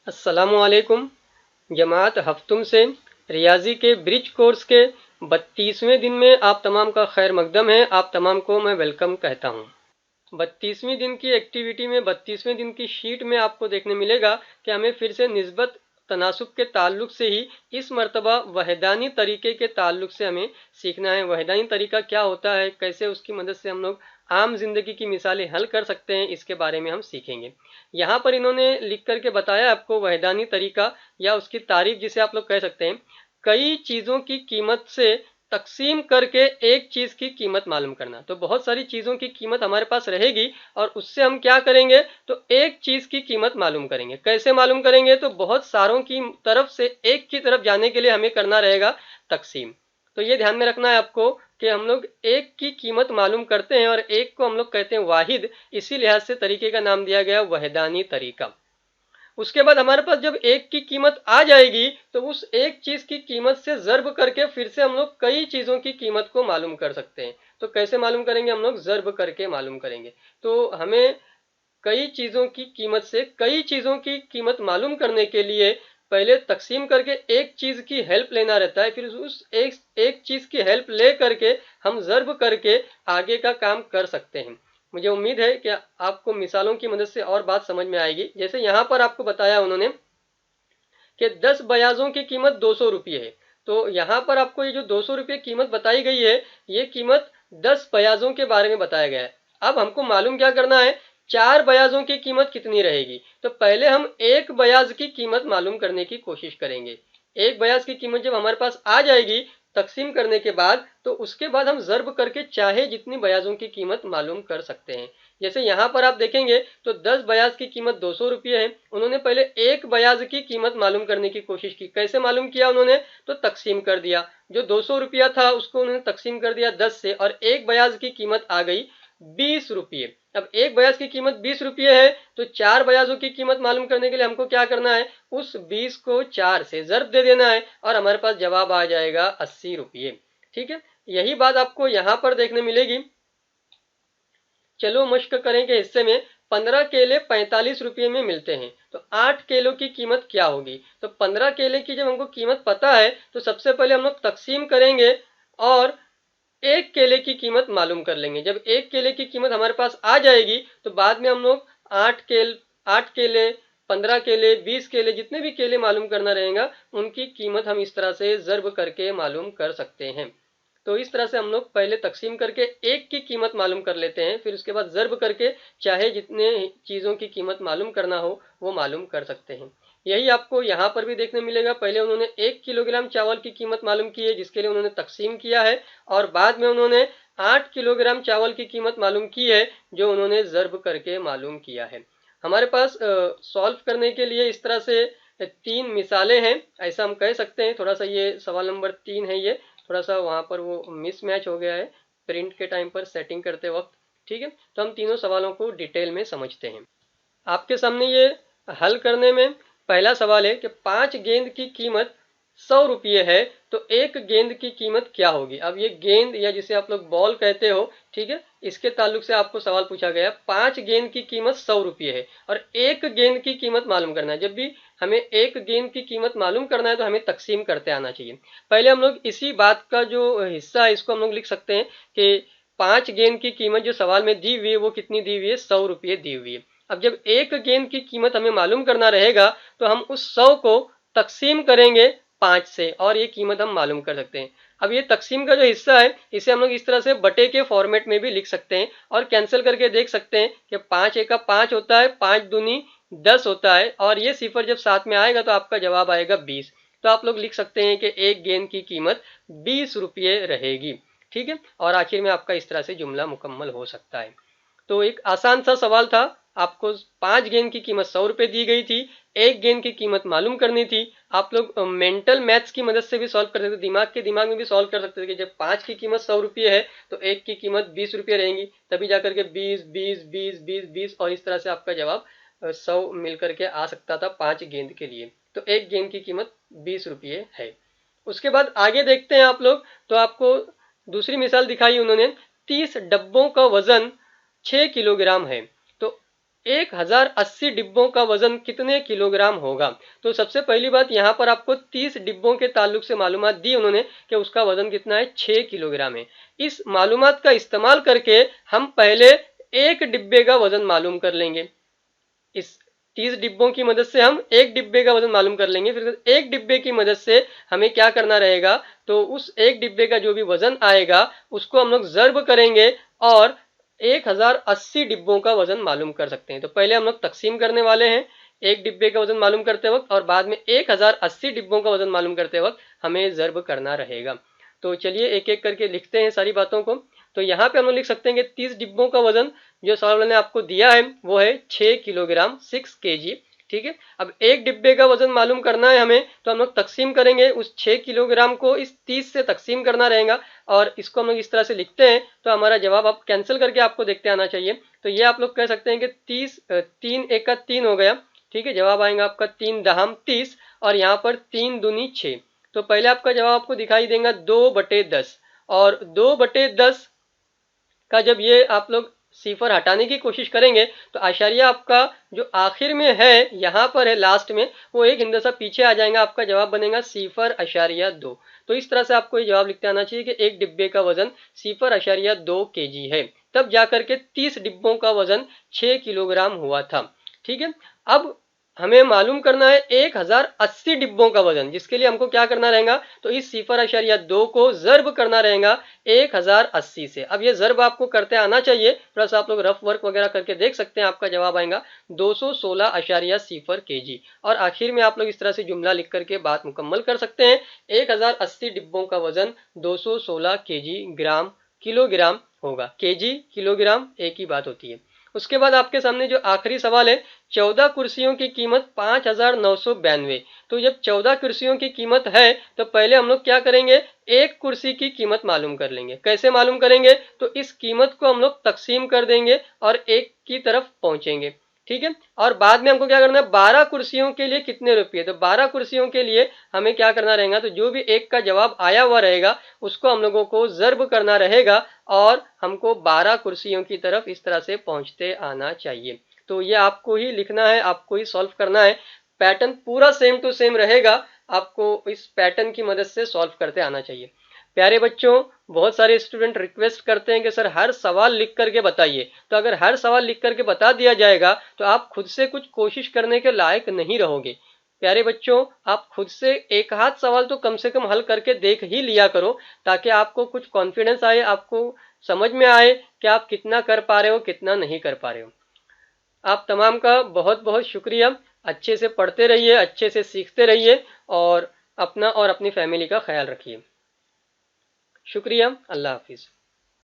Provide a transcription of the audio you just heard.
अस्सलामुअलैकुम। जमात हफ्तुम से रियाजी के ब्रिज कोर्स के 32वें दिन में आप तमाम का खैर मकदम है। आप तमाम को मैं वेलकम कहता हूँ। 32वें दिन की एक्टिविटी में 32वें दिन की शीट में आपको देखने मिलेगा कि हमें फिर से निस्बत तनासुब के ताल्लुक से ही इस मर्तबा वहदानी तरीके के ताल्लुक से हमें सीखना है। वहदानी तरीका क्या होता है, कैसे उसकी मदद से हम लोग आम जिंदगी की मिसालें हल कर सकते हैं, इसके बारे में हम सीखेंगे। यहाँ पर इन्होंने लिख करके बताया आपको वहदानी तरीका या उसकी तारीफ जिसे आप लोग कह सकते हैं, कई चीज़ों की कीमत से तकसीम करके एक चीज की कीमत मालूम करना। तो बहुत सारी चीजों की कीमत हमारे पास रहेगी और उससे हम क्या करेंगे, तो एक चीज की कीमत मालूम करेंगे। कैसे मालूम करेंगे, तो बहुत सारों की तरफ से एक की तरफ जाने के लिए हमें करना रहेगा तकसीम। तो ये ध्यान में रखना है आपको कि हम लोग एक की कीमत मालूम करते हैं और एक को हम लोग कहते हैं वाहिद। इसी लिहाज से तरीके का नाम दिया गया वहदानी तरीका। उसके बाद हमारे पास जब एक की कीमत आ जाएगी तो उस एक चीज की कीमत से जर्ब करके फिर से हम लोग कई चीजों की कीमत को मालूम कर सकते हैं। तो कैसे मालूम करेंगे, हम लोग जर्ब करके मालूम करेंगे। तो हमें कई चीजों की कीमत से कई चीजों की कीमत मालूम करने के लिए पहले तकसीम करके एक चीज की हेल्प लेना रहता है, फिर उस एक चीज की हेल्प ले करके हम जर्ब करके आगे का काम कर सकते हैं। मुझे उम्मीद है कि आपको मिसालों की मदद से और बात समझ में आएगी। जैसे यहाँ पर आपको बताया उन्होंने कि 10 बयाजों की कीमत 200 रुपये है। तो यहाँ पर आपको ये जो 200 रुपये कीमत बताई गई है, ये कीमत 10 बयाजों के बारे में बताया गया है। अब हमको मालूम क्या करना है, 4 बयाजों की कीमत कितनी रहेगी। तो पहले हम एक बयाज की कीमत मालूम करने की कोशिश करेंगे। एक बयाज की कीमत जब हमारे पास आ जाएगी तकसीम करने के बाद, तो उसके बाद हम जर्ब करके चाहे जितनी बयाजों की कीमत मालूम कर सकते हैं। जैसे यहाँ पर आप देखेंगे तो 10 बयाज की कीमत 200 रुपये है। उन्होंने पहले एक बयाज की कीमत मालूम करने की कोशिश की। कैसे मालूम किया उन्होंने, तो तकसीम कर दिया। जो 200 रुपया था उसको उन्होंने तकसीम कर दिया 10 से और एक बयाज की कीमत आ गई 20 रुपये। अब एक बयाज की कीमत 20 रुपये है, तो 4 बयाजों की कीमत मालूम करने के लिए हमको क्या करना है, उस 20 को 4 से जर्ब दे देना है और हमारे पास जवाब आ जाएगा 80 रुपये। ठीक है, यही बात आपको यहाँ पर देखने मिलेगी। चलो मश्क करें के हिस्से में 15 केले 45 रुपये में मिलते हैं, तो 8 केलों की कीमत क्या होगी। तो 15 केले की जब हमको कीमत पता है तो सबसे पहले हम लोग तकसीम करेंगे और एक केले की कीमत मालूम कर लेंगे। जब एक केले की कीमत हमारे पास आ जाएगी तो बाद में हम लोग 8 केले 15 केले 20 केले जितने भी केले मालूम करना रहेगा उनकी कीमत हम इस तरह से जर्ब करके मालूम कर सकते हैं। तो इस तरह से हम लोग पहले तकसीम करके एक की कीमत मालूम कर लेते हैं, फिर उसके बाद जर्ब करके चाहे जितने चीजों की कीमत मालूम करना हो वो मालूम कर सकते हैं। यही आपको यहाँ पर भी देखने मिलेगा। पहले उन्होंने 1 किलोग्राम चावल की कीमत मालूम की है जिसके लिए उन्होंने तकसीम किया है और बाद में उन्होंने 8 किलोग्राम चावल की कीमत मालूम की है जो उन्होंने जर्ब करके मालूम किया है। हमारे पास सॉल्व करने के लिए इस तरह से 3 मिसालें हैं, ऐसा हम कह सकते हैं। थोड़ा सा ये सवाल नंबर 3 है, ये थोड़ा सा वहां पर वो मिसमैच हो गया है प्रिंट के टाइम पर सेटिंग करते वक्त। ठीक है, तो हम तीनों सवालों को डिटेल में समझते हैं। आपके सामने ये हल करने में पहला सवाल है कि 5 गेंद की कीमत 100 रुपये है, तो एक गेंद की कीमत क्या होगी। अब ये गेंद या जिसे आप लोग बॉल कहते हो, ठीक है, इसके ताल्लुक से आपको सवाल पूछा गया। 5 गेंद की कीमत 100 रुपये है और एक गेंद की कीमत मालूम करना है। जब भी हमें एक गेंद की कीमत मालूम करना है तो हमें तकसीम करते आना चाहिए। पहले हम लोग इसी बात का जो हिस्सा है इसको हम लोग लिख सकते हैं कि 5 गेंद की कीमत जो सवाल में दी हुई है वो कितनी दी हुई है, 100 रुपये दी हुई है। अब जब एक गेंद की कीमत हमें मालूम करना रहेगा तो हम उस 100 को तकसीम करेंगे 5 से और ये कीमत हम मालूम कर सकते हैं। अब ये तकसीम का जो हिस्सा है इसे हम लोग इस तरह से बटे के फॉर्मेट में भी लिख सकते हैं और कैंसिल करके देख सकते हैं कि 5 एका 5 होता है, 5 दूनी 10 होता है और ये सिफर जब साथ में आएगा तो आपका जवाब आएगा 20। तो आप लोग लिख सकते हैं कि एक गेंद की कीमत 20 रुपये रहेगी। ठीक है, और आखिर में आपका इस तरह से जुमला मुकम्मल हो सकता है। तो एक आसान सा सवाल था। आपको 5 गेंद की कीमत 100 रुपये दी गई थी, एक गेंद की कीमत मालूम करनी थी। आप लोग मेंटल मैथ्स की मदद से भी सॉल्व कर सकते थे, दिमाग में भी सॉल्व कर सकते थे कि जब 5 की कीमत 100 रुपये है तो एक की कीमत 20 रुपये रहेंगी, तभी जाकर के 20 और इस तरह से आपका जवाब 100 मिल करके आ सकता था 5 गेंद के लिए। तो एक गेंद की कीमत 20 रुपये है। उसके बाद आगे देखते हैं आप लोग, तो आपको दूसरी मिसाल दिखाई उन्होंने। 30 डब्बों का वजन 6 किलोग्राम है, तो 1080 डिब्बों का वजन कितने किलोग्राम होगा। तो सबसे पहली बात यहाँ पर आपको 30 डिब्बों के ताल्लुक से मालूमात दी उन्होंने कि उसका वजन कितना है, 6 किलोग्राम है। इस मालूमात का इस्तेमाल करके हम पहले एक डिब्बे का वजन मालूम कर लेंगे। इस 30 डिब्बों की मदद से हम एक डिब्बे का वजन मालूम कर लेंगे। फिर एक डिब्बे की मदद से हमें क्या करना रहेगा, तो उस एक डिब्बे का जो भी वजन आएगा उसको हम लोग ज़र्ब करेंगे और 1080 डिब्बों का वजन मालूम कर सकते हैं। तो पहले हम लोग तकसीम करने वाले हैं एक डिब्बे का वजन मालूम करते वक्त, और बाद में 1080 डिब्बों का वजन मालूम करते वक्त हमें ज़र्ब करना रहेगा। तो चलिए एक एक करके लिखते हैं सारी बातों को। तो यहाँ पे हम लोग लिख सकते हैं कि 30 डिब्बों का वजन जो सवाल वाले ने आपको दिया है वो है 6 किलोग्राम, 6 केजी। ठीक है, अब एक डिब्बे का वजन मालूम करना है हमें, तो हम लोग तकसीम करेंगे, उस 6 किलोग्राम को इस 30 से तकसीम करना रहेगा और इसको हम लोग इस तरह से लिखते हैं। तो हमारा जवाब आप कैंसिल करके आपको देखते आना चाहिए। तो ये आप लोग कह सकते हैं कि 30 3 एक का 3 हो गया। ठीक है, जवाब आएगा आपका 3 दहम 30 और यहाँ पर 3 दूनी 6। तो पहले आपका जवाब आपको दिखाई देगा 2/10, और 2/10 का जब ये आप लोग सिफर हटाने की कोशिश करेंगे तो आशारिया आपका जो आखिर में है, यहाँ पर है लास्ट में, वो एक हिंदसा पीछे आ जाएगा, आपका जवाब बनेगा 0.2। तो इस तरह से आपको ये जवाब लिखते आना चाहिए कि एक डिब्बे का वजन 0.2 केजी है। तब जाकर के 30 डिब्बों का वजन 6 किलोग्राम हुआ था। ठीक है, अब हमें मालूम करना है 1080 डिब्बों का वजन, जिसके लिए हमको क्या करना रहेगा, तो इस 0.2 को ज़र्ब करना रहेगा 1080 से। अब ये ज़र्ब आपको करते आना चाहिए, प्लस आप लोग रफ वर्क वगैरह करके देख सकते हैं, आपका जवाब आएगा 216.0 केजी। और आखिर में आप लोग इस तरह से जुमला लिख करके बात मुकम्मल कर सकते हैं। 1080 डिब्बों का वजन 216 केजी ग्राम किलोग्राम होगा। केजी किलोग्राम एक ही बात होती है। उसके बाद आपके सामने जो आखिरी सवाल है, 14 कुर्सियों की कीमत 5,992। तो जब 14 कुर्सियों की कीमत है तो पहले हम लोग क्या करेंगे, एक कुर्सी की कीमत मालूम कर लेंगे। कैसे मालूम करेंगे, तो इस कीमत को हम लोग तकसीम कर देंगे और एक की तरफ पहुंचेंगे। ठीक है, और बाद में हमको क्या करना है, 12 कुर्सियों के लिए कितने रुपये, तो 12 कुर्सियों के लिए हमें क्या करना रहेगा, तो जो भी एक का जवाब आया हुआ रहेगा उसको हम लोगों को ज़र्ब करना रहेगा और हमको 12 कुर्सियों की तरफ इस तरह से पहुंचते आना चाहिए। तो ये आपको ही लिखना है, आपको ही सॉल्व करना है। पैटर्न पूरा सेम टू सेम रहेगा, आपको इस पैटर्न की मदद से सॉल्व करते आना चाहिए। प्यारे बच्चों, बहुत सारे स्टूडेंट रिक्वेस्ट करते हैं कि सर हर सवाल लिख करके बताइए। तो अगर हर सवाल लिख करके बता दिया जाएगा तो आप खुद से कुछ कोशिश करने के लायक नहीं रहोगे। प्यारे बच्चों, आप खुद से एक हाथ सवाल तो कम से कम हल करके देख ही लिया करो, ताकि आपको कुछ कॉन्फिडेंस आए, आपको समझ में आए कि आप कितना कर पा रहे हो, कितना नहीं कर पा रहे हो। आप तमाम का बहुत बहुत शुक्रिया। अच्छे से पढ़ते रहिए, अच्छे से सीखते रहिए और अपना और अपनी फैमिली का ख्याल रखिए। शुक्रिया। अल्लाह हाफिज़।